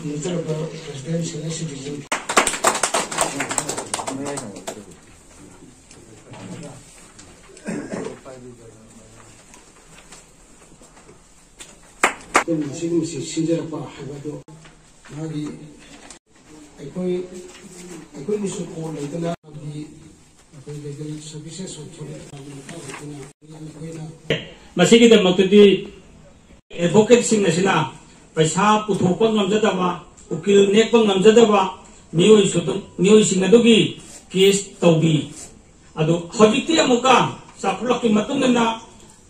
President Senior Citizen. Sinjarapa habado magi ekoi nisu ko leitana di ekoi legal services masigi da maktudi advocate sing nasina paisa puthokpa ngamjadaba ukil nekpa ngamjadaba mioi sing adugi case tawbi adu hojikti amuka sapulaki matungina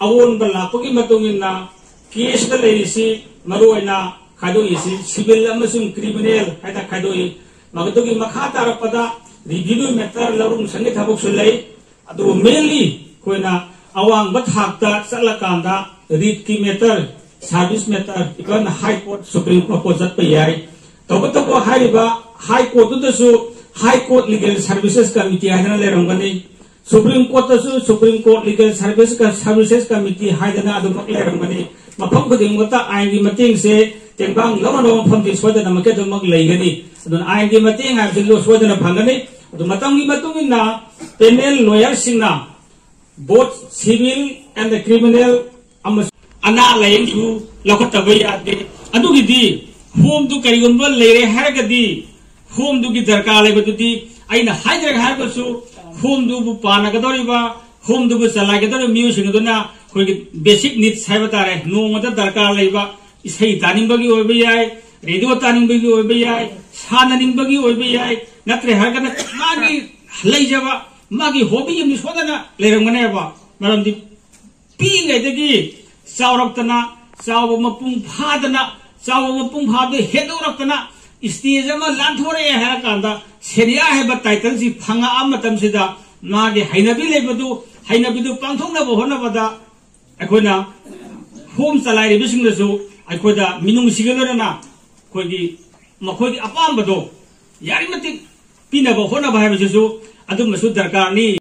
awon balapagi matungina case da leisi maruina khadoi si civil amasung criminal haida khadoi magatugi makha tarapada review matter larum sangi thabuk sulai adu mainly koina awang bathakta salakanda read ki matter service matter ikon high court supreme court jat pe yai tobato hariba high court dasu high court legal services committee haidana lerongani supreme court legal services committee haidana adu lerongani mafam khuding mata ain gi mating se tengbang lawano mafam di swadana make do mag leigani adun ain gi mating ha jillo swadana phangani adu matang gi matungina panel lawyer singna both civil and the criminal ana laying su lakatabai ade adu gi di home du karigon bol leire haragadi home du gi darkar lebadudi aina haidra harbasu home du bu panagadoriba home du bu salagador music duna koi basic needs sabatare no mata darkar leiba isai taning bagi oibe yai radio taning bagi oibe yai sananing bagi oibe yai natre hargana magi leijaba magi hobby yum sodana lerangane ba maramdi pi ngai dagi sauraktana sawa mapung phade hedoraktana stage ama lanthore ha kanda seria heba title si phanga amatam sida magi hainabi lebadu hainabidu pangthongna bo hona bada akoina home salai bising lesu akoida minung sigalana koigi makhoi apam bado yari mati pina bo hona ba ha bisu adum masu darkar ni